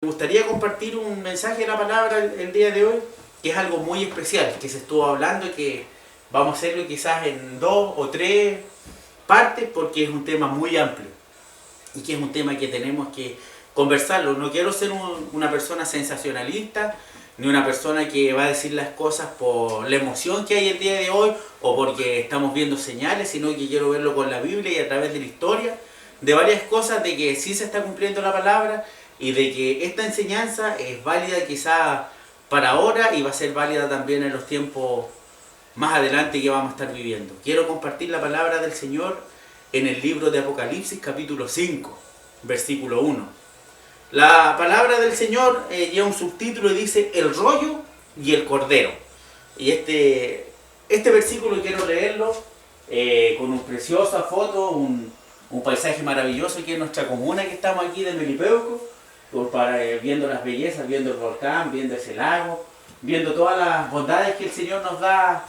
Me gustaría compartir un mensaje de la palabra el día de hoy, que es algo muy especial, que se estuvo hablando y que vamos a hacerlo quizás en 2 o 3 partes, porque es un tema muy amplio y que es un tema que tenemos que conversarlo. No quiero ser una persona sensacionalista, ni una persona que va a decir las cosas por la emoción que hay el día de hoy o porque estamos viendo señales, sino que quiero verlo con la Biblia y a través de la historia, de varias cosas, de que sí se está cumpliendo la palabra y de que esta enseñanza es válida quizá para ahora y va a ser válida también en los tiempos más adelante que vamos a estar viviendo. Quiero compartir la palabra del Señor en el libro de Apocalipsis capítulo 5, versículo 1. La palabra del Señor lleva un subtítulo y dice el rollo y el cordero. Y este versículo quiero leerlo con una preciosa foto, un paisaje maravilloso aquí en nuestra comuna que estamos aquí de Melipeuco, viendo las bellezas, viendo el volcán, viendo ese lago, viendo todas las bondades que el Señor nos da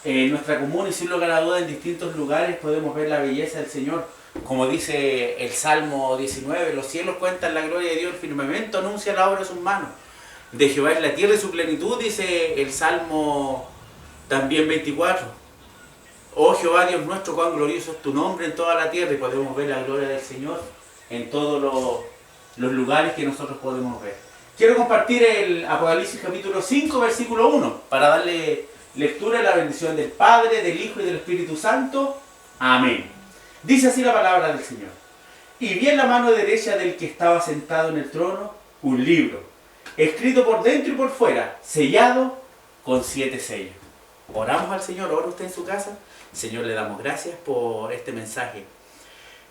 en nuestra comuna y sin lugar a duda en distintos lugares podemos ver la belleza del Señor. Como dice el Salmo 19, los cielos cuentan la gloria de Dios, el firmamento anuncia la obra de sus manos. De Jehová es la tierra y su plenitud, dice el Salmo también 24. Oh Jehová Dios nuestro, cuán glorioso es tu nombre en toda la tierra, y podemos ver la gloria del Señor en todos los lugares que nosotros podemos ver. Quiero compartir el Apocalipsis capítulo 5, versículo 1, para darle lectura a la bendición del Padre, del Hijo y del Espíritu Santo. Amén. Dice así la palabra del Señor. Y vi en la mano derecha del que estaba sentado en el trono un libro, escrito por dentro y por fuera, sellado con 7 sellos. Oramos al Señor. ¿Ora usted en su casa? Señor, le damos gracias por este mensaje.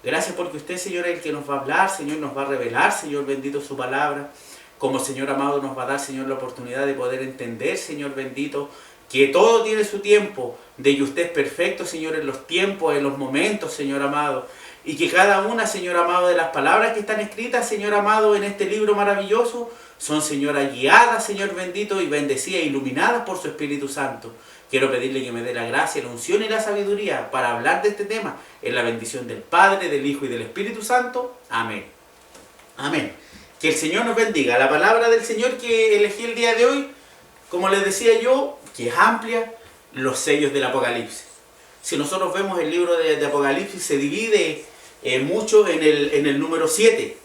Gracias porque usted, Señor, es el que nos va a hablar, Señor, nos va a revelar, Señor, bendito su palabra. Como Señor amado nos va a dar, Señor, la oportunidad de poder entender, Señor bendito, que todo tiene su tiempo, de que usted es perfecto, Señor, en los tiempos, en los momentos, Señor amado. Y que cada una, Señor amado, de las palabras que están escritas, Señor amado, en este libro maravilloso, son, Señor, guiadas, Señor bendito, y bendecidas e iluminadas por su Espíritu Santo. Quiero pedirle que me dé la gracia, la unción y la sabiduría para hablar de este tema, en la bendición del Padre, del Hijo y del Espíritu Santo. Amén. Amén. Que el Señor nos bendiga. La palabra del Señor que elegí el día de hoy, como les decía yo, que es amplia, los sellos del Apocalipsis. Si nosotros vemos el libro de Apocalipsis, se divide mucho en el número 7.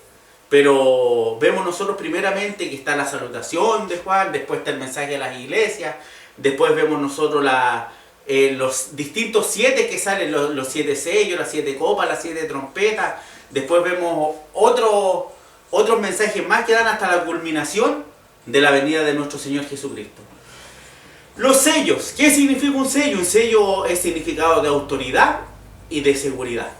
Pero vemos nosotros primeramente que está la salutación de Juan, después está el mensaje a las iglesias, después vemos nosotros los distintos 7 que salen, los 7 sellos, las 7 copas, las 7 trompetas. Después vemos otros mensajes más que dan hasta la culminación de la venida de nuestro Señor Jesucristo. Los sellos. ¿Qué significa un sello? Un sello es significado de autoridad y de seguridad.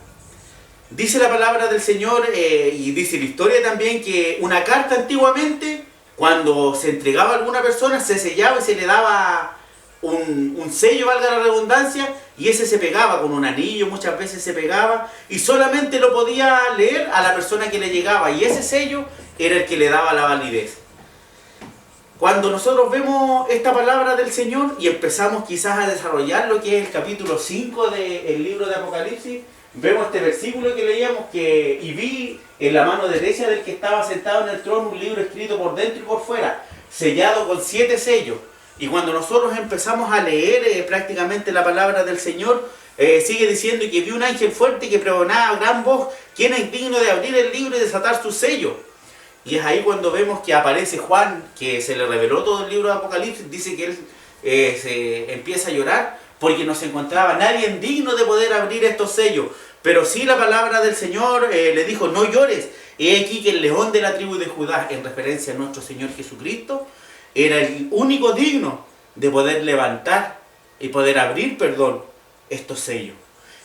Dice la palabra del Señor y dice la historia también que una carta antiguamente, cuando se entregaba a alguna persona, se sellaba y se le daba un sello, valga la redundancia, y ese se pegaba con un anillo, muchas veces se pegaba, y solamente lo podía leer a la persona que le llegaba, y ese sello era el que le daba la validez. Cuando nosotros vemos esta palabra del Señor y empezamos quizás a desarrollar lo que es el capítulo 5 del libro de Apocalipsis, vemos este versículo que leíamos, y vi en la mano derecha del que estaba sentado en el trono un libro escrito por dentro y por fuera, sellado con 7 sellos. Y cuando nosotros empezamos a leer prácticamente la palabra del Señor, sigue diciendo que vi un ángel fuerte que pregonaba a gran voz: ¿quién es digno de abrir el libro y desatar sus sellos? Y es ahí cuando vemos que aparece Juan, que se le reveló todo el libro de Apocalipsis. Dice que él se empieza a llorar porque no se encontraba nadie digno de poder abrir estos sellos. Pero sí la palabra del Señor le dijo: no llores. He aquí que el león de la tribu de Judá, en referencia a nuestro Señor Jesucristo, era el único digno de poder levantar y poder abrir, estos sellos.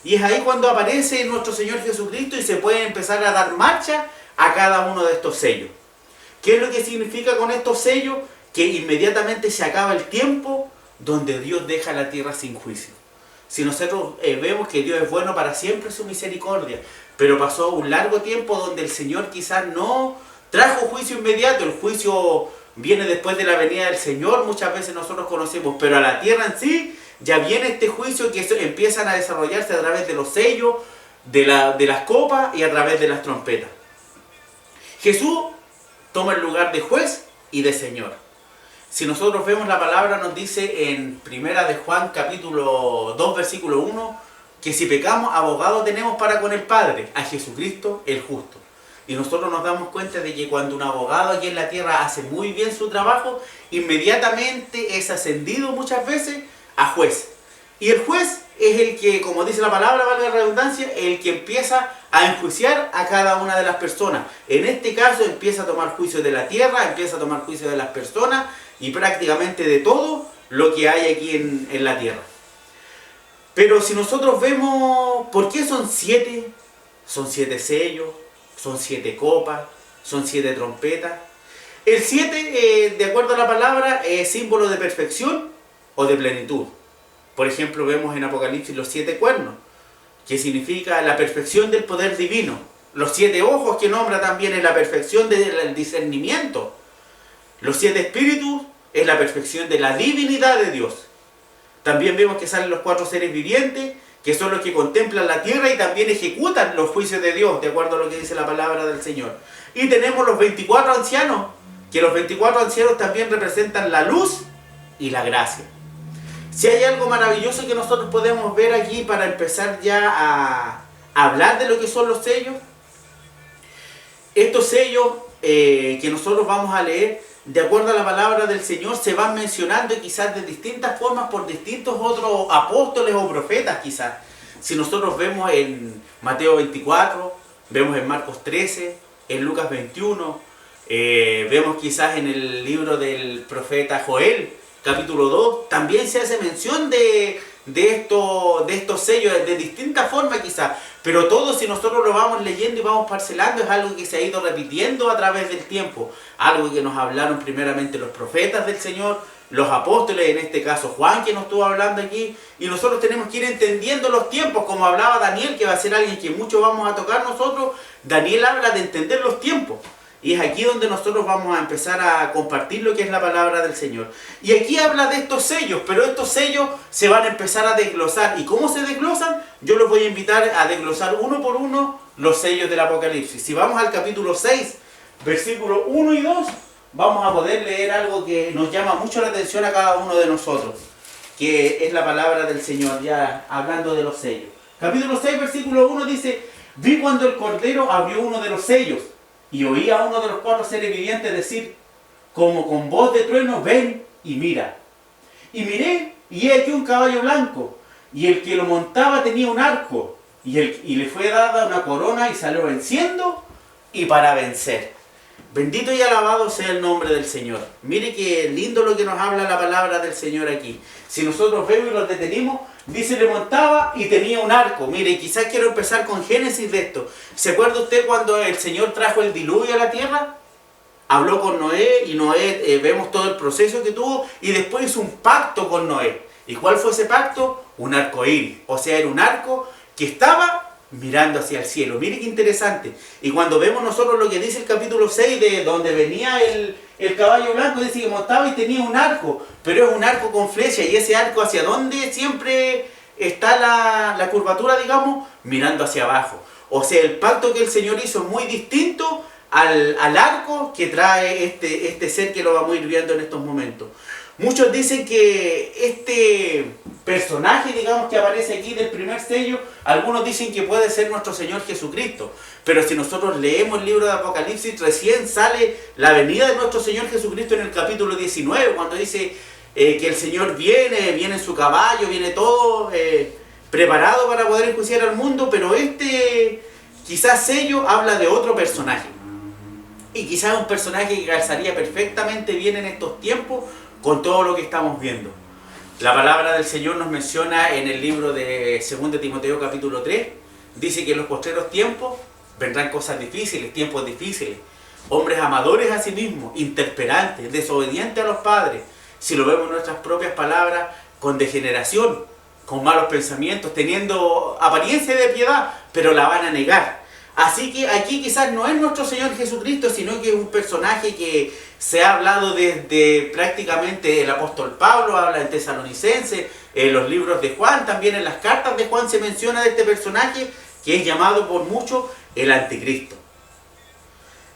Y es ahí cuando aparece nuestro Señor Jesucristo y se puede empezar a dar marcha a cada uno de estos sellos. ¿Qué es lo que significa con estos sellos? Que inmediatamente se acaba el tiempo donde Dios deja la tierra sin juicio. Si nosotros vemos que Dios es bueno para siempre, su misericordia, pero pasó un largo tiempo donde el Señor quizás no trajo juicio inmediato. El juicio viene después de la venida del Señor, muchas veces nosotros conocemos, pero a la tierra en sí ya viene este juicio que empiezan a desarrollarse a través de los sellos, de las copas y a través de las trompetas. Jesús toma el lugar de juez y de señor. Si nosotros vemos la palabra, nos dice en Primera de Juan capítulo 2 versículo 1, que si pecamos, abogado tenemos para con el Padre, a Jesucristo el justo. Y nosotros nos damos cuenta de que cuando un abogado aquí en la tierra hace muy bien su trabajo, inmediatamente es ascendido muchas veces a juez. Y el juez es el que, como dice la palabra, valga la redundancia, el que empieza a enjuiciar a cada una de las personas. En este caso empieza a tomar juicio de la tierra, empieza a tomar juicio de las personas y prácticamente de todo lo que hay aquí en la tierra. Pero si nosotros vemos, ¿por qué son 7? Son 7 sellos, son 7 copas, son 7 trompetas. El 7, de acuerdo a la palabra, es símbolo de perfección o de plenitud. Por ejemplo, vemos en Apocalipsis los 7 cuernos, que significa la perfección del poder divino. Los 7 ojos, que nombra también, es la perfección del discernimiento. Los 7 espíritus es la perfección de la divinidad de Dios. También vemos que salen los 4 seres vivientes, que son los que contemplan la tierra y también ejecutan los juicios de Dios, de acuerdo a lo que dice la palabra del Señor. Y tenemos los 24 ancianos, que los 24 ancianos también representan la luz y la gracia. Si hay algo maravilloso que nosotros podemos ver aquí para empezar ya a hablar de lo que son los sellos, estos sellos que nosotros vamos a leer, de acuerdo a la palabra del Señor, se van mencionando quizás de distintas formas por distintos otros apóstoles o profetas quizás. Si nosotros vemos en Mateo 24, vemos en Marcos 13, en Lucas 21, vemos quizás en el libro del profeta Joel, capítulo 2, también se hace mención de estos sellos de distintas formas quizás, pero todo, si nosotros lo vamos leyendo y vamos parcelando, es algo que se ha ido repitiendo a través del tiempo, algo que nos hablaron primeramente los profetas del Señor, los apóstoles, en este caso Juan, que nos estuvo hablando aquí, y nosotros tenemos que ir entendiendo los tiempos, como hablaba Daniel, que va a ser alguien que mucho vamos a tocar nosotros. Daniel habla de entender los tiempos. Y es aquí donde nosotros vamos a empezar a compartir lo que es la palabra del Señor. Y aquí habla de estos sellos, pero estos sellos se van a empezar a desglosar. ¿Y cómo se desglosan? Yo los voy a invitar a desglosar uno por uno los sellos del Apocalipsis. Si vamos al capítulo 6, versículos 1 y 2, vamos a poder leer algo que nos llama mucho la atención a cada uno de nosotros, que es la palabra del Señor, ya hablando de los sellos. Capítulo 6, versículo 1 dice: vi cuando el Cordero abrió uno de los sellos, y oí a uno de los 4 seres vivientes decir, como con voz de trueno, ven y mira. Y miré, y he aquí un caballo blanco, y el que lo montaba tenía un arco, y le fue dada una corona, y salió venciendo y para vencer. Bendito y alabado sea el nombre del Señor. Mire qué lindo lo que nos habla la palabra del Señor aquí. Si nosotros vemos y los detenimos, dice, le montaba y tenía un arco. Mire, quizás quiero empezar con Génesis de esto. ¿Se acuerda usted cuando el Señor trajo el diluvio a la tierra? Habló con Noé, y Noé, vemos todo el proceso que tuvo, y después hizo un pacto con Noé. ¿Y cuál fue ese pacto? Un arco iris. O sea, era un arco que estaba mirando hacia el cielo. Mire qué interesante. Y cuando vemos nosotros lo que dice el capítulo 6, de donde venía el caballo blanco, dice que montaba y tenía un arco, pero es un arco con flecha, y ese arco hacia dónde siempre está la curvatura, digamos, mirando hacia abajo. O sea, el pacto que el Señor hizo es muy distinto al arco que trae este ser que lo vamos a ir viendo en estos momentos. Muchos dicen que este personaje, digamos, que aparece aquí del primer sello, algunos dicen que puede ser nuestro Señor Jesucristo. Pero si nosotros leemos el libro de Apocalipsis, recién sale la venida de nuestro Señor Jesucristo en el capítulo 19, cuando dice que el Señor viene en su caballo, viene todo preparado para poder enjuiciar al mundo, pero quizás sello habla de otro personaje. Y quizás un personaje que calzaría perfectamente bien en estos tiempos con todo lo que estamos viendo. La palabra del Señor nos menciona en el libro de 2 Timoteo capítulo 3, dice que en los postreros tiempos vendrán cosas difíciles, tiempos difíciles, hombres amadores a sí mismos, intemperantes, desobedientes a los padres, si lo vemos en nuestras propias palabras, con degeneración, con malos pensamientos, teniendo apariencia de piedad, pero la van a negar. Así que aquí quizás no es nuestro Señor Jesucristo, sino que es un personaje que se ha hablado desde prácticamente el apóstol Pablo, habla en Tesalonicenses, en los libros de Juan, también en las cartas de Juan se menciona de este personaje que es llamado por muchos el anticristo.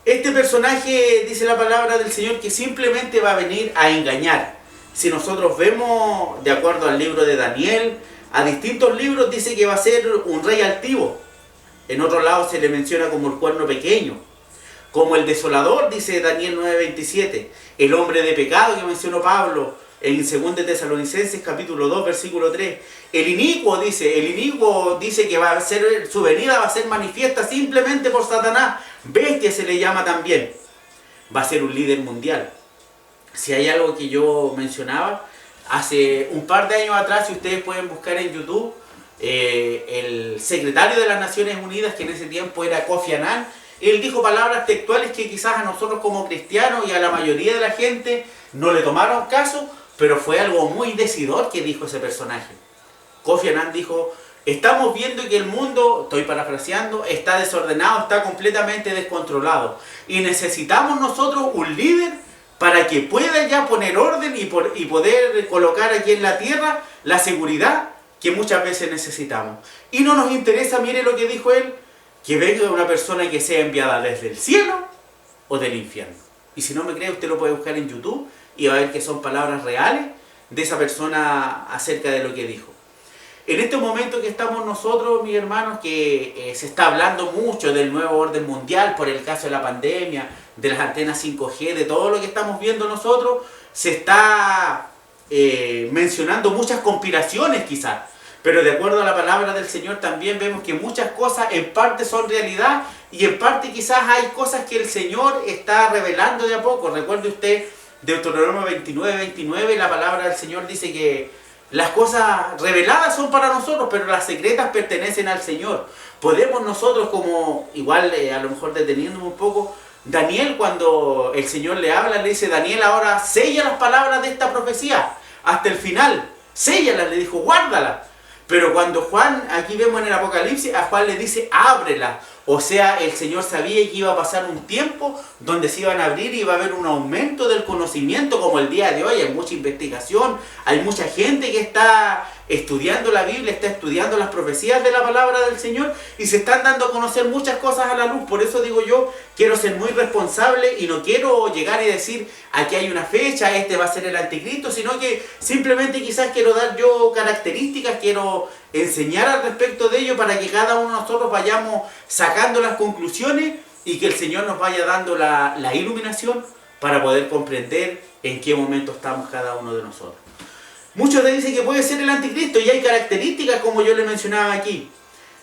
Este personaje, dice la palabra del Señor, que simplemente va a venir a engañar. Si nosotros vemos, de acuerdo al libro de Daniel, a distintos libros dice que va a ser un rey altivo. En otro lado se le menciona como el cuerno pequeño. Como el desolador, dice Daniel 9:27. El hombre de pecado que mencionó Pablo en 2 Tesalonicenses capítulo 2, versículo 3. El inicuo dice que va a ser, su venida va a ser manifiesta simplemente por Satanás. Bestia se le llama también. Va a ser un líder mundial. Si hay algo que yo mencionaba, hace un par de años atrás, si ustedes pueden buscar en YouTube, el secretario de las Naciones Unidas, que en ese tiempo era Kofi Annan, él dijo palabras textuales que quizás a nosotros como cristianos y a la mayoría de la gente no le tomaron caso, pero fue algo muy decidor que dijo ese personaje. Kofi Annan dijo: estamos viendo que el mundo, estoy parafraseando, está desordenado, está completamente descontrolado. Y necesitamos nosotros un líder para que pueda ya poner orden y poder colocar aquí en la tierra la seguridad que muchas veces necesitamos. Y no nos interesa, mire lo que dijo él, que venga una persona que sea enviada desde el cielo o del infierno. Y si no me cree, usted lo puede buscar en YouTube y va a ver que son palabras reales de esa persona acerca de lo que dijo. En este momento que estamos nosotros, mis hermanos, que se está hablando mucho del nuevo orden mundial por el caso de la pandemia, de las antenas 5G, de todo lo que estamos viendo nosotros, se está mencionando muchas conspiraciones quizás, pero de acuerdo a la palabra del Señor también vemos que muchas cosas en parte son realidad y en parte quizás hay cosas que el Señor está revelando de a poco. Recuerde usted Deuteronomio 29:29, la palabra del Señor dice que las cosas reveladas son para nosotros, pero las secretas pertenecen al Señor. Podemos nosotros, como igual a lo mejor deteniéndome un poco, Daniel, cuando el Señor le habla, le dice: Daniel, ahora sella las palabras de esta profecía hasta el final, séllalas, le dijo, guárdalas. Pero cuando Juan, aquí vemos en el Apocalipsis, a Juan le dice: ábrela. O sea, el Señor sabía que iba a pasar un tiempo donde se iban a abrir y iba a haber un aumento del conocimiento, como el día de hoy. Hay mucha investigación, hay mucha gente que está estudiando la Biblia, está estudiando las profecías de la palabra del Señor y se están dando a conocer muchas cosas a la luz. Por eso digo yo, quiero ser muy responsable y no quiero llegar y decir: aquí hay una fecha, este va a ser el anticristo, sino que simplemente quizás quiero dar yo características, quiero enseñar al respecto de ello para que cada uno de nosotros vayamos sacando las conclusiones y que el Señor nos vaya dando la iluminación para poder comprender en qué momento estamos cada uno de nosotros. Muchos le dicen que puede ser el anticristo y hay características como yo le mencionaba aquí.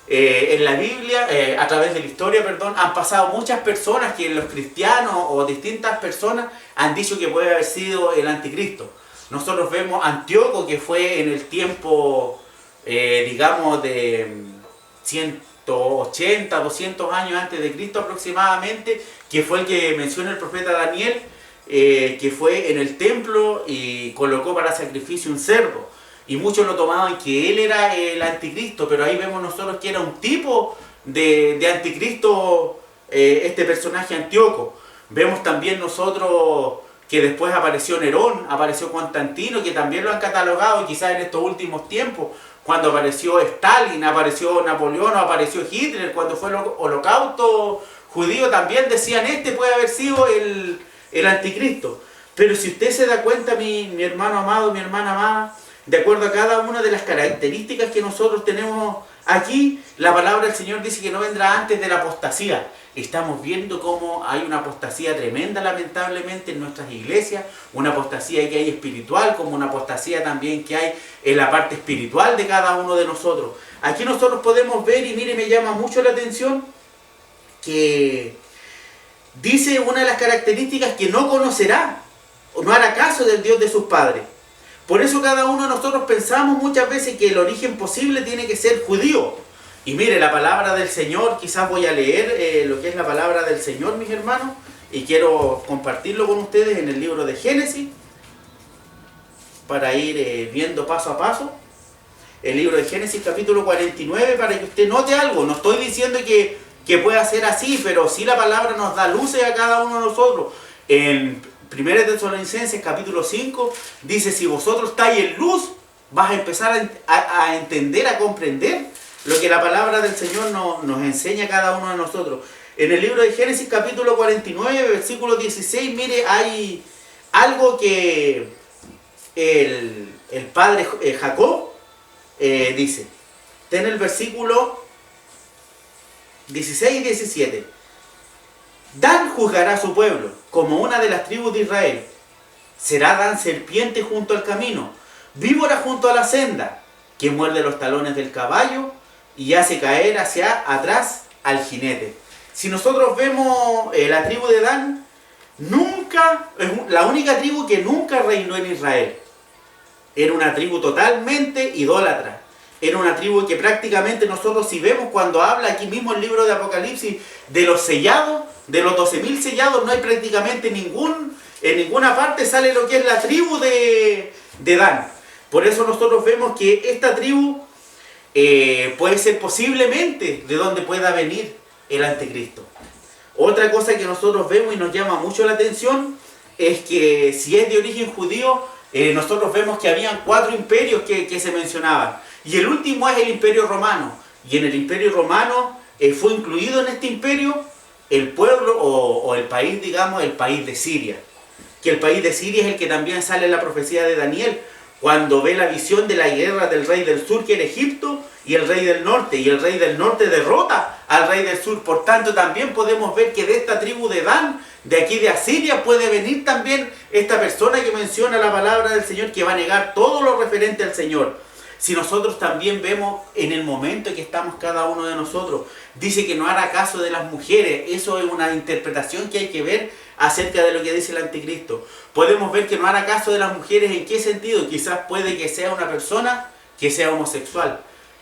En la Biblia, a través de la historia, han pasado muchas personas que los cristianos o distintas personas han dicho que puede haber sido el anticristo. Nosotros vemos Antíoco, que fue en el tiempo, digamos, de 180, 200 años antes de Cristo aproximadamente, que fue el que menciona el profeta Daniel, que fue en el templo y colocó para sacrificio un cerdo. Y muchos lo tomaban que él era el anticristo, pero ahí vemos nosotros que era un tipo de anticristo, este personaje Antíoco. Vemos también nosotros que después apareció Nerón, apareció Constantino, que también lo han catalogado, quizás en estos últimos tiempos, cuando apareció Stalin, apareció Napoleón, o apareció Hitler, cuando fue el holocausto judío, también decían: este puede haber sido el anticristo. Pero si usted se da cuenta, mi hermano amado, mi hermana amada, de acuerdo a cada una de las características que nosotros tenemos aquí, la palabra del Señor dice que no vendrá antes de la apostasía. Estamos viendo cómo hay una apostasía tremenda, lamentablemente, en nuestras iglesias, una apostasía que hay espiritual, como una apostasía también que hay en la parte espiritual de cada uno de nosotros. Aquí nosotros podemos ver, y mire, me llama mucho la atención, que dice una de las características que no conocerá, o no hará caso del Dios de sus padres. Por eso cada uno de nosotros pensamos muchas veces que el origen posible tiene que ser judío. Y mire, la palabra del Señor, quizás voy a leer lo que es la palabra del Señor, mis hermanos, y quiero compartirlo con ustedes en el libro de Génesis, para ir viendo paso a paso. El libro de Génesis capítulo 49, para que usted note algo. No estoy diciendo que pueda ser así, pero sí la palabra nos da luces a cada uno de nosotros. En 1 Tesalonicenses capítulo 5 dice: si vosotros estáis en luz, vas a empezar a entender, a comprender lo que la palabra del Señor nos enseña a cada uno de nosotros. En el libro de Génesis capítulo 49, versículo 16, mire, hay algo que el padre Jacob dice. Está en el versículo 16 y 17. Dan juzgará a su pueblo como una de las tribus de Israel. Será Dan serpiente junto al camino, víbora junto a la senda, que muerde los talones del caballo y hace caer hacia atrás al jinete. Si nosotros vemos la tribu de Dan, nunca, es la única tribu que nunca reinó en Israel. Era una tribu totalmente idólatra. Era una tribu que prácticamente nosotros, si vemos cuando habla aquí mismo el libro de Apocalipsis de los sellados, de los 12.000 sellados, no hay prácticamente en ninguna parte sale lo que es la tribu de Dan. Por eso nosotros vemos que esta tribu puede ser posiblemente de donde pueda venir el anticristo. Otra cosa que nosotros vemos y nos llama mucho la atención es que si es de origen judío, nosotros vemos que habían 4 imperios que se mencionaban. Y el último es el Imperio Romano. Y en el Imperio Romano fue incluido en este imperio el pueblo o el país, digamos, el país de Siria. Que el país de Siria es el que también sale en la profecía de Daniel, cuando ve la visión de la guerra del rey del sur, que era Egipto, y el rey del norte. Y el rey del norte derrota al rey del sur. Por tanto, también podemos ver que de esta tribu de Dan, de aquí de Asiria, puede venir también esta persona que menciona la palabra del Señor, que va a negar todo lo referente al Señor. Si nosotros también vemos en el momento que estamos cada uno de nosotros, dice que no hará caso de las mujeres. Eso es una interpretación que hay que ver acerca de lo que dice el anticristo. Podemos ver que no hará caso de las mujeres. ¿En qué sentido? Quizás puede que sea una persona que sea homosexual.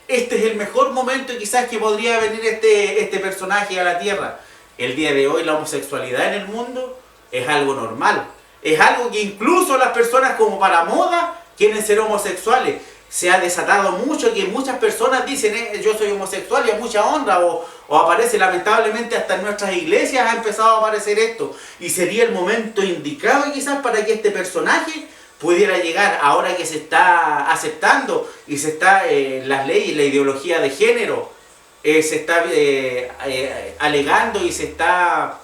Este es el mejor momento quizás que podría venir este personaje a la tierra. El día de hoy la homosexualidad en el mundo es algo normal. Es algo que incluso las personas como para moda quieren ser homosexuales. Se ha desatado mucho que muchas personas dicen yo soy homosexual y a mucha honra, o aparece lamentablemente hasta en nuestras iglesias ha empezado a aparecer esto. Y sería el momento indicado quizás para que este personaje pudiera llegar, ahora que se está aceptando y se está las leyes, la ideología de género, se está alegando y se está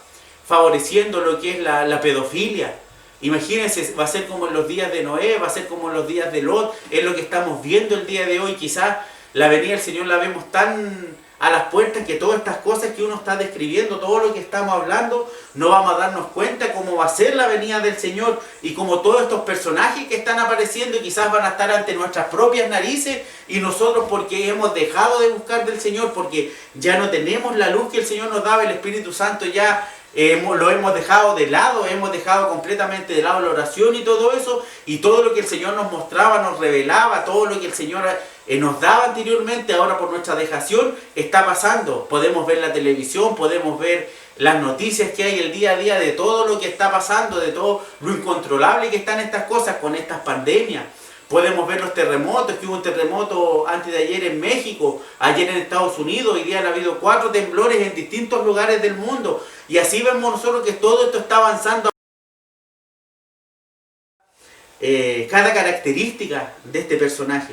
favoreciendo lo que es la pedofilia. Imagínense, va a ser como en los días de Noé, va a ser como en los días de Lot, es lo que estamos viendo el día de hoy. Quizás la venida del Señor la vemos tan a las puertas que todas estas cosas que uno está describiendo, todo lo que estamos hablando, no vamos a darnos cuenta cómo va a ser la venida del Señor y cómo todos estos personajes que están apareciendo quizás van a estar ante nuestras propias narices, y nosotros porque hemos dejado de buscar del Señor, porque ya no tenemos la luz que el Señor nos daba, el Espíritu Santo ya lo hemos dejado de lado, hemos dejado completamente de lado la oración y todo eso, y todo lo que el Señor nos mostraba, nos revelaba, todo lo que el Señor nos daba anteriormente, ahora por nuestra dejación está pasando. Podemos ver la televisión, podemos ver las noticias que hay el día a día de todo lo que está pasando, de todo lo incontrolable que están estas cosas con estas pandemias. Podemos ver los terremotos, que hubo un terremoto antes de ayer en México, ayer en Estados Unidos, hoy día han habido 4 temblores en distintos lugares del mundo. Y así vemos nosotros que todo esto está avanzando. Cada característica de este personaje,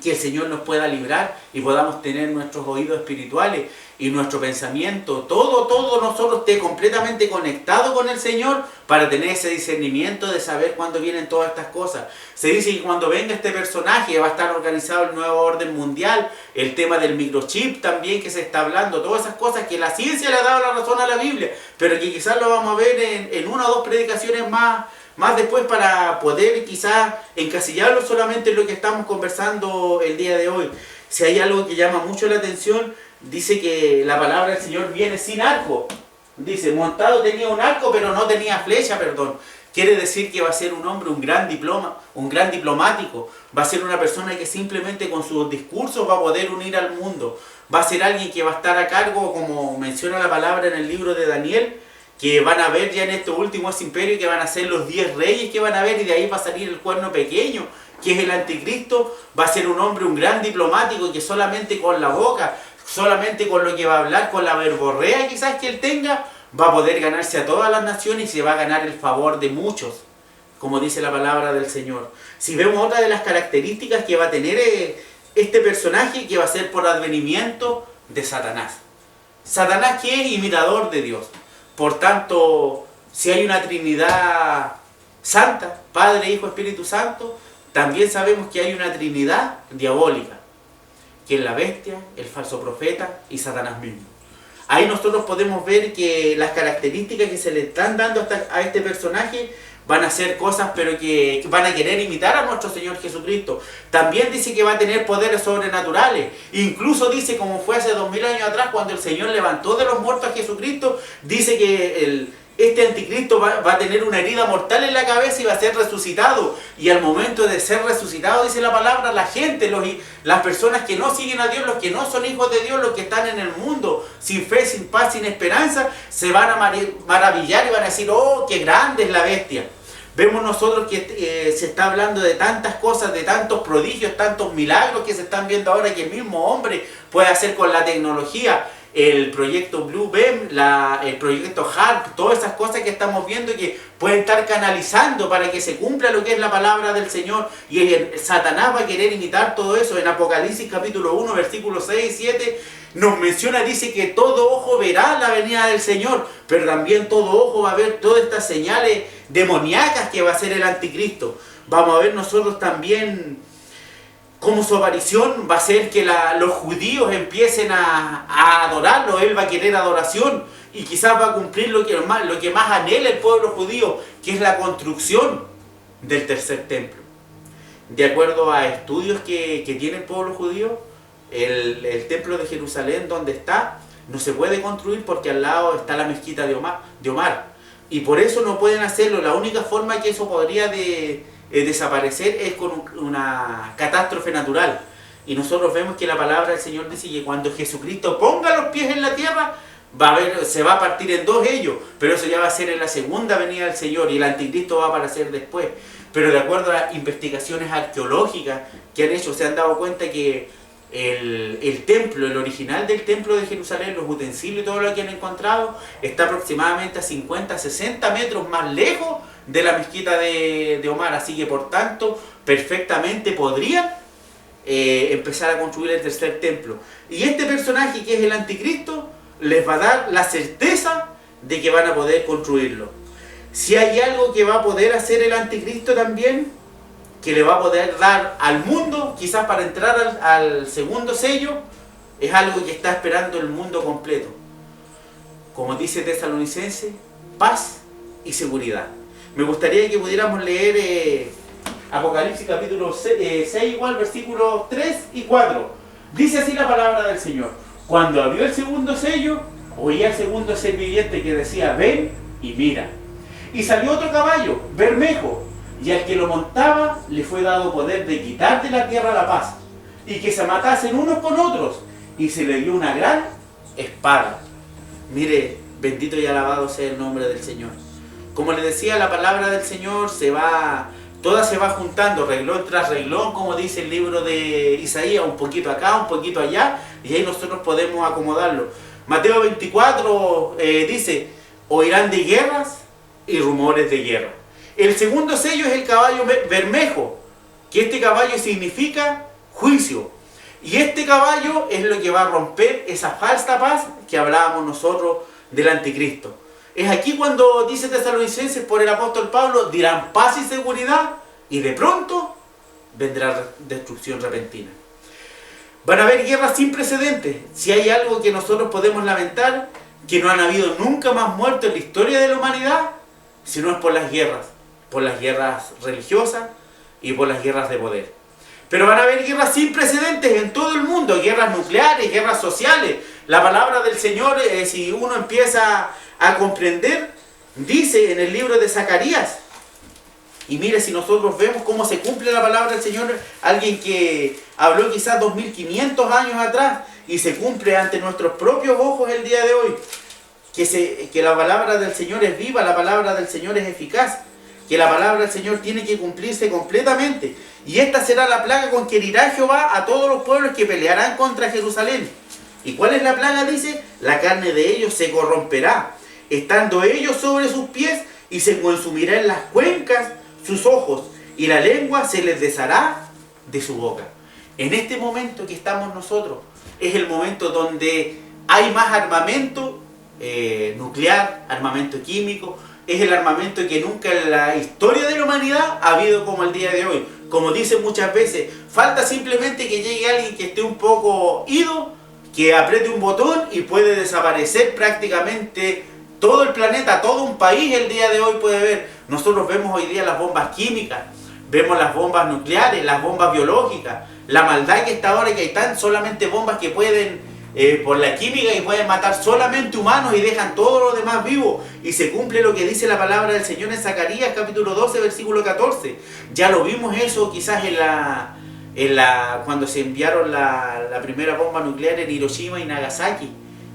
que el Señor nos pueda librar y podamos tener nuestros oídos espirituales y nuestro pensamiento, todo nosotros esté completamente conectado con el Señor para tener ese discernimiento de saber cuándo vienen todas estas cosas. Se dice que cuando venga este personaje va a estar organizado el nuevo orden mundial, el tema del microchip también que se está hablando, todas esas cosas que la ciencia le ha dado la razón a la Biblia, pero que quizás lo vamos a ver en 1 o 2 predicaciones más después para poder quizás encasillarlo solamente en lo que estamos conversando el día de hoy. Si hay algo que llama mucho la atención, dice que la palabra del Señor viene sin arco. Dice, montado tenía un arco, pero no tenía flecha, perdón. Quiere decir que va a ser un hombre, un gran diplomático. Va a ser una persona que simplemente con sus discursos va a poder unir al mundo. Va a ser alguien que va a estar a cargo, como menciona la palabra en el libro de Daniel, que van a ver ya en estos últimos imperios, que van a ser los 10 reyes que van a ver, y de ahí va a salir el cuerno pequeño, que es el anticristo. Va a ser un hombre, un gran diplomático, que solamente con la boca, solamente con lo que va a hablar, con la verborrea quizás que él tenga, va a poder ganarse a todas las naciones y se va a ganar el favor de muchos, como dice la palabra del Señor. Si vemos otra de las características que va a tener este personaje, que va a ser por advenimiento de Satanás. Satanás, que es imitador de Dios. Por tanto, si hay una Trinidad santa, Padre, Hijo, Espíritu Santo, también sabemos que hay una Trinidad diabólica, que es la bestia, el falso profeta y Satanás mismo. Ahí nosotros podemos ver que las características que se le están dando a este personaje van a hacer cosas, pero que van a querer imitar a nuestro Señor Jesucristo. También dice que va a tener poderes sobrenaturales. Incluso dice, como fue hace 2000 años atrás, cuando el Señor levantó de los muertos a Jesucristo, dice que este anticristo va a tener una herida mortal en la cabeza y va a ser resucitado. Y al momento de ser resucitado, dice la palabra, la gente, las personas que no siguen a Dios, los que no son hijos de Dios, los que están en el mundo, sin fe, sin paz, sin esperanza, se van a maravillar y van a decir, oh, qué grande es la bestia. Vemos nosotros que se está hablando de tantas cosas, de tantos prodigios, tantos milagros que se están viendo ahora que el mismo hombre puede hacer con la tecnología. El proyecto Blue Beam, el proyecto HARP, todas esas cosas que estamos viendo que pueden estar canalizando para que se cumpla lo que es la palabra del Señor. Y Satanás va a querer imitar todo eso. En Apocalipsis capítulo 1, versículos 6 y 7, nos menciona, dice que todo ojo verá la venida del Señor, pero también todo ojo va a ver todas estas señales demoníacas que va a ser el anticristo. Vamos a ver nosotros también cómo su aparición va a ser que los judíos empiecen a adorarlo. Él va a querer adoración y quizás va a cumplir lo que más anhela el pueblo judío, que es la construcción del tercer templo. De acuerdo a estudios que tiene el pueblo judío, el templo de Jerusalén donde está no se puede construir porque al lado está la mezquita de Omar. Y por eso no pueden hacerlo. La única forma que eso podría desaparecer es con una catástrofe natural. Y nosotros vemos que la palabra del Señor dice que cuando Jesucristo ponga los pies en la tierra, se va a partir en dos ellos, pero eso ya va a ser en la segunda venida del Señor y el anticristo va a aparecer después. Pero de acuerdo a las investigaciones arqueológicas que han hecho, se han dado cuenta que el templo, el original del templo de Jerusalén, los utensilios y todo lo que han encontrado, está aproximadamente a 50, 60 metros más lejos de la mezquita de Omar. Así que por tanto, perfectamente podrían empezar a construir el tercer templo. Y este personaje, que es el anticristo, les va a dar la certeza de que van a poder construirlo. Si hay algo que va a poder hacer el anticristo también, que le va a poder dar al mundo, quizás para entrar al segundo sello, es algo que está esperando el mundo completo. Como dice Tesalonicenses, paz y seguridad. Me gustaría que pudiéramos leer Apocalipsis capítulo 6 igual, versículos 3 y 4. Dice así la palabra del Señor: cuando abrió el segundo sello, oía el segundo ser viviente que decía, ven y mira. Y salió otro caballo, bermejo, y al que lo montaba le fue dado poder de quitar de la tierra la paz, y que se matasen unos con otros, y se le dio una gran espada. Mire, bendito y alabado sea el nombre del Señor. Como les decía, la palabra del Señor toda se va juntando, reglón tras reglón, como dice el libro de Isaías, un poquito acá, un poquito allá, y ahí nosotros podemos acomodarlo. Mateo 24 dice, oirán de guerras y rumores de guerra. El segundo sello es el caballo bermejo, que este caballo significa juicio. Y este caballo es lo que va a romper esa falsa paz que hablábamos nosotros del anticristo. Es aquí cuando dice Tesalonicenses por el apóstol Pablo, dirán paz y seguridad, y de pronto vendrá destrucción repentina. Van a haber guerras sin precedentes. Si hay algo que nosotros podemos lamentar, que no han habido nunca más muertos en la historia de la humanidad, si no es por las guerras religiosas y por las guerras de poder. Pero van a haber guerras sin precedentes en todo el mundo, guerras nucleares, guerras sociales. La palabra del Señor, si uno empieza a comprender, dice en el libro de Zacarías, y mire, si nosotros vemos cómo se cumple la palabra del Señor, alguien que habló quizás 2500 años atrás, y se cumple ante nuestros propios ojos el día de hoy, que la palabra del Señor es viva, la palabra del Señor es eficaz, que la palabra del Señor tiene que cumplirse completamente. Y esta será la plaga con que herirá Jehová a todos los pueblos que pelearán contra Jerusalén. ¿Y cuál es la plaga? Dice, la carne de ellos se corromperá, estando ellos sobre sus pies, y se consumirá en las cuencas sus ojos, y la lengua se les deshará de su boca. En este momento que estamos nosotros, es el momento donde hay más armamento nuclear, armamento químico. Es el armamento que nunca en la historia de la humanidad ha habido como el día de hoy. Como dicen muchas veces, falta simplemente que llegue alguien que esté un poco ido, que apriete un botón y puede desaparecer prácticamente todo el planeta, todo un país el día de hoy puede ver. Nosotros vemos hoy día las bombas químicas, vemos las bombas nucleares, las bombas biológicas, la maldad que está ahora, que hay tan solamente bombas que pueden por la química y pueden matar solamente humanos y dejan todo lo demás vivo, y se cumple lo que dice la palabra del Señor en Zacarías capítulo 12 versículo 14. Ya lo vimos eso quizás cuando se enviaron la primera bomba nuclear en Hiroshima y Nagasaki,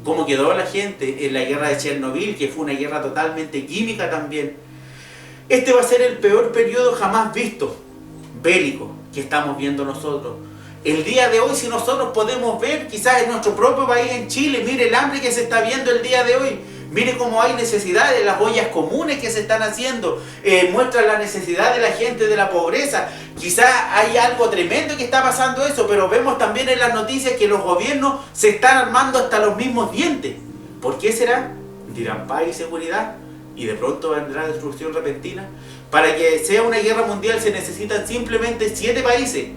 cómo quedó la gente en la guerra de Chernobyl, que fue una guerra totalmente química también. Este va a ser el peor periodo jamás visto, bélico, que estamos viendo nosotros. El día de hoy, si nosotros podemos ver, quizás en nuestro propio país, en Chile, mire el hambre que se está viendo el día de hoy. Mire cómo hay necesidades, las ollas comunes que se están haciendo, muestran la necesidad de la gente, de la pobreza. Quizás hay algo tremendo que está pasando eso, pero vemos también en las noticias que los gobiernos se están armando hasta los mismos dientes. ¿Por qué será? Dirán paz y seguridad, y de pronto vendrá destrucción repentina. Para que sea una guerra mundial se necesitan simplemente 7 países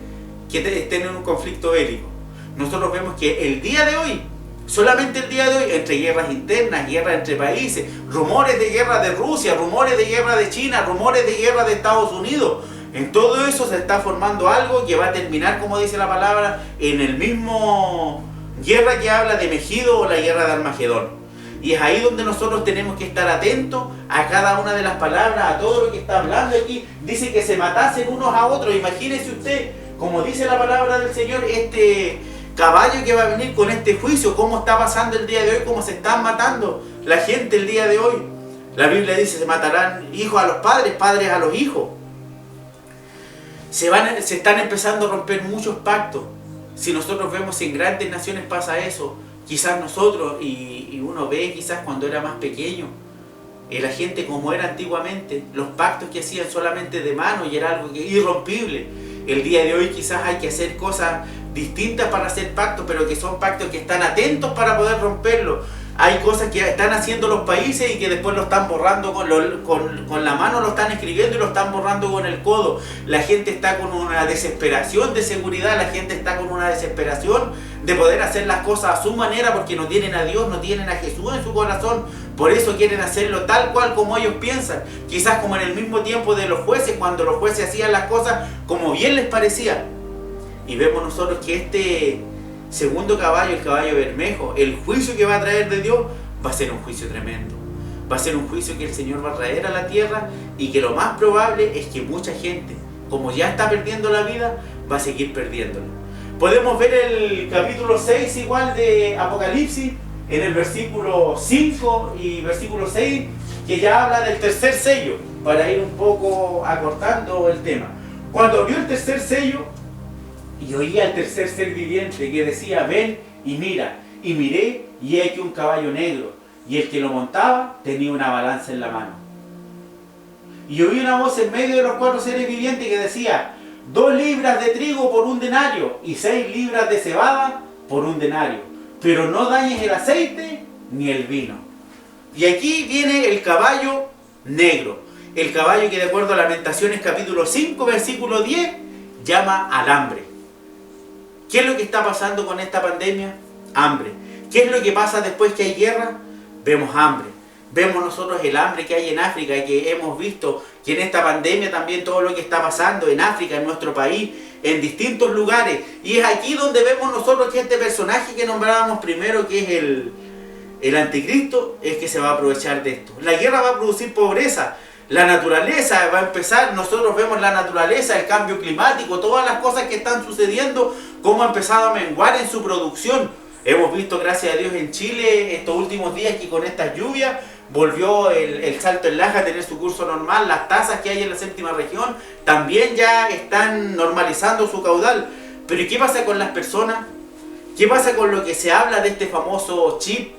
que estén en un conflicto bélico. Nosotros vemos que el día de hoy, solamente el día de hoy, entre guerras internas, guerras entre países, rumores de guerra de Rusia, rumores de guerra de China, rumores de guerra de Estados Unidos, en todo eso se está formando algo que va a terminar, como dice la palabra, en el mismo guerra que habla de Megido o la guerra de Armagedón. Y es ahí donde nosotros tenemos que estar atentos a cada una de las palabras, a todo lo que está hablando aquí. Dice que se matasen unos a otros. Imagínese usted, como dice la palabra del Señor, este caballo que va a venir con este juicio, cómo está pasando el día de hoy, cómo se están matando la gente el día de hoy. La Biblia dice, se matarán hijos a los padres, padres a los hijos. Se están empezando a romper muchos pactos. Si nosotros vemos en grandes naciones pasa eso, quizás nosotros, y uno ve quizás cuando era más pequeño, la gente como era antiguamente, los pactos que hacían solamente de mano y era algo irrompible. El día de hoy quizás hay que hacer cosas distintas para hacer pactos, pero que son pactos que están atentos para poder romperlos. Hay cosas que están haciendo los países y que después lo están borrando con la mano, lo están escribiendo y lo están borrando con el codo. La gente está con una desesperación de seguridad, la gente está con una desesperación de poder hacer las cosas a su manera porque no tienen a Dios, no tienen a Jesús en su corazón. Por eso quieren hacerlo tal cual como ellos piensan. Quizás como en el mismo tiempo de los jueces, cuando los jueces hacían las cosas como bien les parecía. Y vemos nosotros que este segundo caballo, el caballo bermejo, el juicio que va a traer de Dios, va a ser un juicio tremendo. Va a ser un juicio que el Señor va a traer a la tierra y que lo más probable es que mucha gente, como ya está perdiendo la vida, va a seguir perdiéndola. Podemos ver el capítulo 6 igual de Apocalipsis, en el versículo 5 y versículo 6, que ya habla del tercer sello, para ir un poco acortando el tema. Cuando abrió el tercer sello, y oía al tercer ser viviente que decía, ven y mira. Y miré, y he aquí un caballo negro, y el que lo montaba tenía una balanza en la mano. Y oí una voz en medio de los 4 seres vivientes que decía, 2 libras de trigo por 1 denario, y 6 libras de cebada por 1 denario. Pero no dañes el aceite ni el vino. Y aquí viene el caballo negro. El caballo que de acuerdo a Lamentaciones capítulo 5, versículo 10, llama al hambre. ¿Qué es lo que está pasando con esta pandemia? Hambre. ¿Qué es lo que pasa después que hay guerra? Vemos hambre. Vemos nosotros el hambre que hay en África, que hemos visto que en esta pandemia también todo lo que está pasando en África, en nuestro país, en distintos lugares. Y es aquí donde vemos nosotros que este personaje que nombrábamos primero, que es el anticristo, es que se va a aprovechar de esto. La guerra va a producir pobreza. La naturaleza va a empezar, nosotros vemos la naturaleza, el cambio climático, todas las cosas que están sucediendo, cómo ha empezado a menguar en su producción. Hemos visto, gracias a Dios, en Chile estos últimos días que con estas lluvias volvió el Salto del Laja a tener su curso normal. Las tasas que hay en la séptima región también ya están normalizando su caudal. Pero ¿y qué pasa con las personas? ¿Qué pasa con lo que se habla de este famoso chip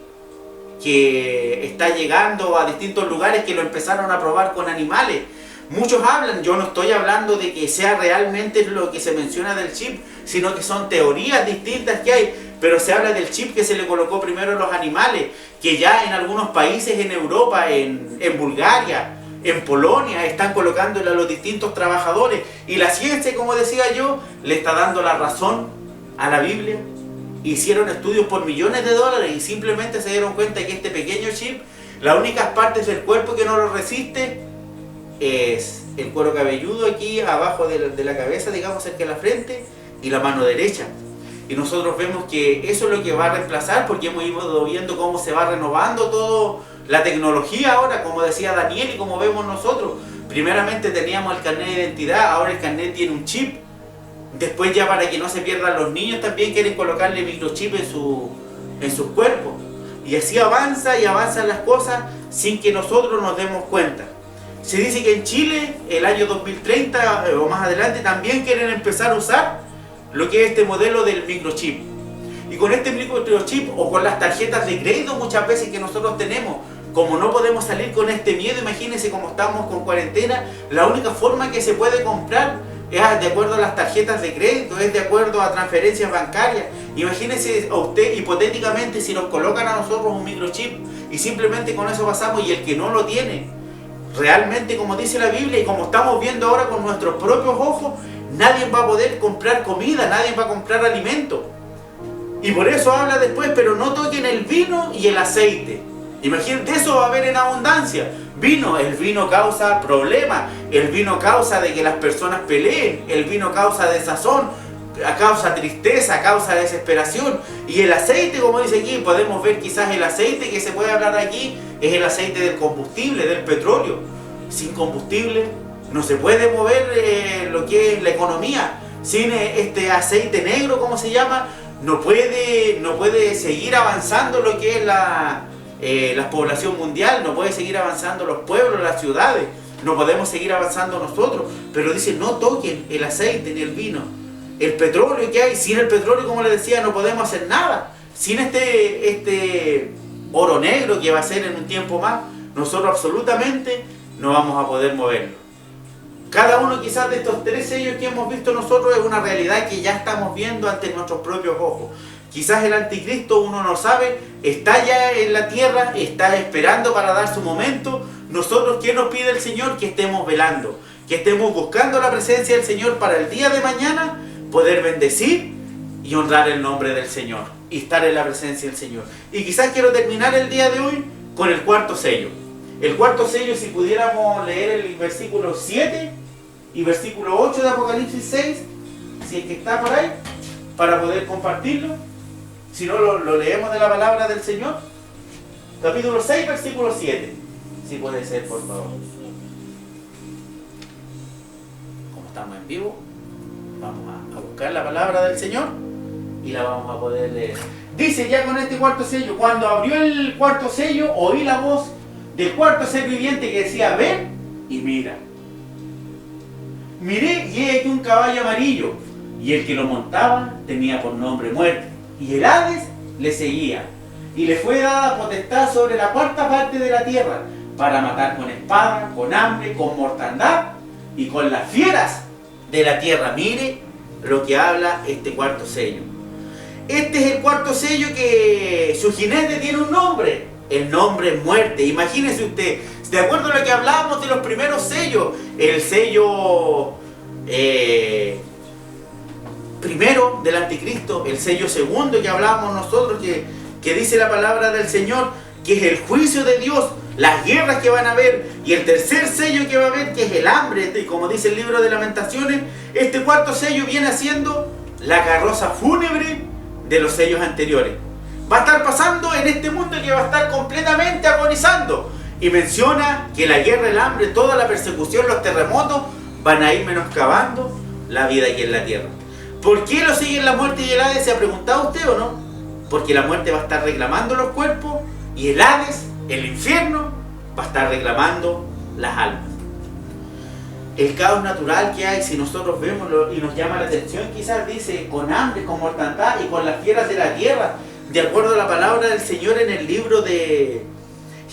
que está llegando a distintos lugares, que lo empezaron a probar con animales? Muchos hablan, yo no estoy hablando de que sea realmente lo que se menciona del chip, sino que son teorías distintas que hay. pero se habla del chip que se le colocó primero a los animales, que ya en algunos países en Europa, en Bulgaria, en Polonia, están colocándole a los distintos trabajadores. Y la ciencia, como decía yo, le está dando la razón a la Biblia. Hicieron estudios por millones de dólares y simplemente se dieron cuenta que este pequeño chip, las únicas partes del cuerpo que no lo resiste es el cuero cabelludo aquí abajo de la cabeza, digamos, cerca de la frente, y la mano derecha. Y nosotros vemos que eso es lo que va a reemplazar, porque hemos ido viendo cómo se va renovando todo la tecnología ahora, como decía Daniel y como vemos nosotros. Primeramente teníamos el carnet de identidad, ahora el carnet tiene un chip. Después, ya para que no se pierdan los niños, también quieren colocarle microchip en sus cuerpos. Y así avanza y avanzan las cosas sin que nosotros nos demos cuenta. Se dice que en Chile, el año 2030 o más adelante, también quieren empezar a usar lo que es este modelo del microchip. Y con este microchip o con las tarjetas de crédito muchas veces que nosotros tenemos, como no podemos salir con este miedo, imagínense cómo estamos con cuarentena, la única forma que se puede comprar es de acuerdo a las tarjetas de crédito, es de acuerdo a transferencias bancarias. Imagínense a usted hipotéticamente si nos colocan a nosotros un microchip y simplemente con eso pasamos, y el que no lo tiene, realmente, como dice la Biblia y como estamos viendo ahora con nuestros propios ojos, nadie va a poder comprar comida, nadie va a comprar alimento. Y por eso habla después, pero no toquen el vino y el aceite. Imagínate, eso va a haber en abundancia. El vino causa problemas, el vino causa de que las personas peleen, el vino causa desazón, causa tristeza, causa desesperación. Y el aceite, como dice aquí, podemos ver quizás el aceite que se puede hablar aquí, es el aceite del combustible, del petróleo. Sin combustible no se puede mover lo que es la economía. Sin este aceite negro, como se llama, no puede seguir avanzando lo que es la población mundial, no puede seguir avanzando los pueblos, las ciudades, no podemos seguir avanzando nosotros. Pero dice, no toquen el aceite ni el vino. El petróleo que hay, sin el petróleo, como les decía, no podemos hacer nada. Sin este oro negro que va a ser en un tiempo más, nosotros absolutamente no vamos a poder moverlo. Cada uno quizás de estos 3 sellos que hemos visto nosotros es una realidad que ya estamos viendo ante nuestros propios ojos. Quizás el anticristo, uno no sabe, está ya en la tierra, está esperando para dar su momento. Nosotros, ¿qué nos pide el Señor? Que estemos velando, que estemos buscando la presencia del Señor para el día de mañana poder bendecir y honrar el nombre del Señor y estar en la presencia del Señor. Y quizás quiero terminar el día de hoy con el 4º sello. El 4º sello, si pudiéramos leer el versículo 7 y versículo 8 de Apocalipsis 6, si es que está por ahí, para poder compartirlo. Si no, lo leemos de la palabra del Señor. Capítulo 6, versículo 7. Si puede ser, por favor. Como estamos en vivo, vamos a buscar la palabra del Señor y la vamos a poder leer. Dice ya con este 4º sello: cuando abrió el 4º sello, oí la voz del 4º ser viviente que decía: ven y mira. Miré y he aquí un caballo amarillo, y el que lo montaba tenía por nombre Muerte, y el Hades le seguía, y le fue dada potestad sobre la 4ª parte de la tierra, para matar con espada, con hambre, con mortandad y con las fieras de la tierra. Mire lo que habla este 4º sello. Este es el 4º sello que su jinete tiene un nombre. El nombre es Muerte. Imagínese usted, de acuerdo a lo que hablábamos de los primeros sellos, el sello primero del anticristo, el sello segundo que hablábamos nosotros, que dice la palabra del Señor, que es el juicio de Dios, las guerras que van a haber, y el 3er sello que va a haber, que es el hambre, y como dice el libro de Lamentaciones, este 4º sello viene haciendo la carroza fúnebre de los sellos anteriores. Va a estar pasando en este mundo que va a estar completamente agonizando, y menciona que la guerra, el hambre, toda la persecución, los terremotos van a ir menoscabando la vida aquí en la tierra. ¿Por qué lo siguen la muerte y el Hades? ¿Se ha preguntado usted o no? Porque la muerte va a estar reclamando los cuerpos y el Hades, el infierno, va a estar reclamando las almas. El caos natural que hay, si nosotros vemos y nos llama la atención, quizás dice con hambre, con mortandad y con las fieras de la tierra, de acuerdo a la palabra del Señor en el libro de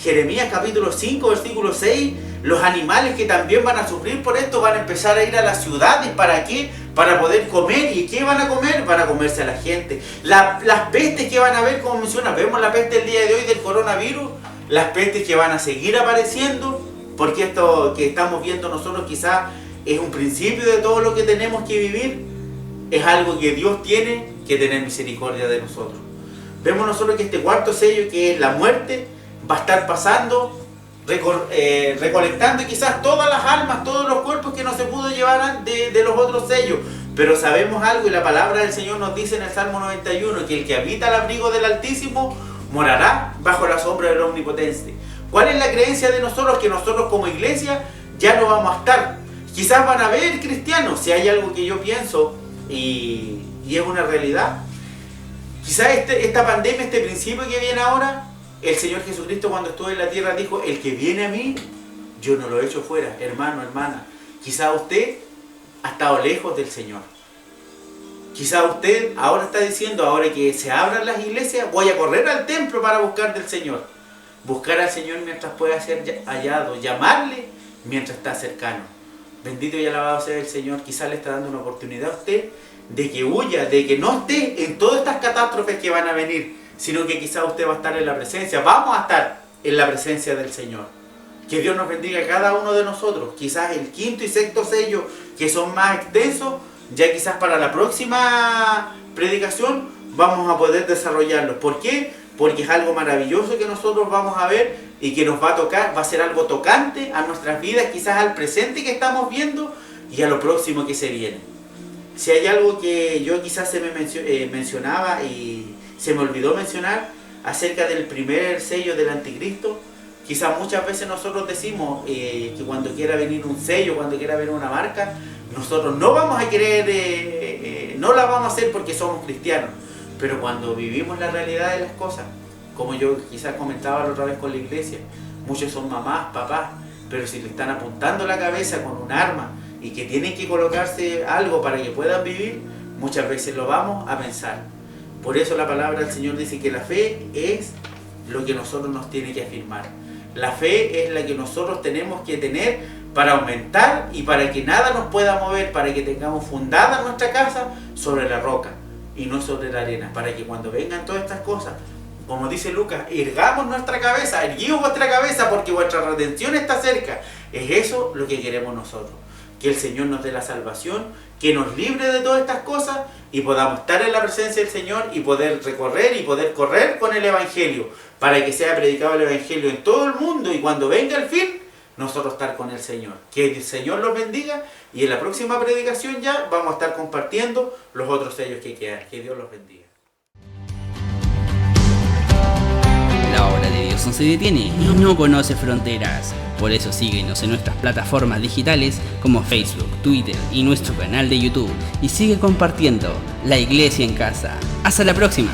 Jeremías capítulo 5, versículo 6, Los animales que también van a sufrir por esto van a empezar a ir a las ciudades. ¿Para qué? Para poder comer. ¿Y qué van a comer? Van a comerse a la gente. Las pestes que van a haber, como menciona, vemos la peste el día de hoy del coronavirus, las pestes que van a seguir apareciendo, porque esto que estamos viendo nosotros quizás es un principio de todo lo que tenemos que vivir. Es algo que Dios tiene que tener misericordia de nosotros. Vemos nosotros que este cuarto sello, que es la muerte, va a estar pasando, recolectando quizás todas las almas, todos los cuerpos que no se pudo llevar de los otros sellos. Pero sabemos algo, y la palabra del Señor nos dice en el Salmo 91, que el que habita al abrigo del Altísimo morará bajo la sombra del Omnipotente. ¿Cuál es la creencia de nosotros? Que nosotros como iglesia ya no vamos a estar. Quizás van a haber cristianos, si hay algo que yo pienso y es una realidad. Quizás esta pandemia, este principio que viene ahora, el Señor Jesucristo cuando estuvo en la tierra dijo: el que viene a mí, yo no lo echo fuera. Hermano, hermana, quizás usted ha estado lejos del Señor. Quizás usted ahora está diciendo: ahora que se abran las iglesias, voy a correr al templo para buscar del Señor. Buscar al Señor mientras pueda ser hallado, llamarle mientras está cercano. Bendito y alabado sea el Señor. Quizás le está dando una oportunidad a usted de que huya, de que no esté en todas estas catástrofes que van a venir, sino que quizás usted va a estar en la presencia, vamos a estar en la presencia del Señor. Que Dios nos bendiga a cada uno de nosotros. Quizás el quinto y sexto sello, que son más extensos, ya quizás para la próxima predicación vamos a poder desarrollarlos. ¿Por qué? Porque es algo maravilloso que nosotros vamos a ver y que nos va a tocar, va a ser algo tocante a nuestras vidas, quizás al presente que estamos viendo y a lo próximo que se viene. Si hay algo que yo quizás se me mencionaba y se me olvidó mencionar acerca del primer sello del anticristo, quizás muchas veces nosotros decimos que cuando quiera venir un sello, cuando quiera venir una marca, nosotros no vamos a querer, no la vamos a hacer porque somos cristianos. Pero cuando vivimos la realidad de las cosas, como yo quizás comentaba la otra vez con la iglesia, muchos son mamás, papás, pero si le están apuntando la cabeza con un arma y que tienen que colocarse algo para que puedan vivir, muchas veces lo vamos a pensar. Por eso la palabra del Señor dice que la fe es lo que nosotros nos tiene que afirmar. La fe es la que nosotros tenemos que tener para aumentar y para que nada nos pueda mover, para que tengamos fundada nuestra casa sobre la roca y no sobre la arena, para que cuando vengan todas estas cosas, como dice Lucas, ergamos nuestra cabeza, erguimos vuestra cabeza porque vuestra redención está cerca. Es eso lo que queremos nosotros, que el Señor nos dé la salvación, que nos libre de todas estas cosas y podamos estar en la presencia del Señor y poder recorrer y poder correr con el Evangelio, para que sea predicado el Evangelio en todo el mundo y cuando venga el fin, nosotros estar con el Señor. Que el Señor los bendiga y en la próxima predicación ya vamos a estar compartiendo los otros sellos que quedan. Que Dios los bendiga. La obra de Dios no se detiene y no conoce fronteras. Por eso síguenos en nuestras plataformas digitales como Facebook, Twitter y nuestro canal de YouTube. Y sigue compartiendo La Iglesia en Casa. ¡Hasta la próxima!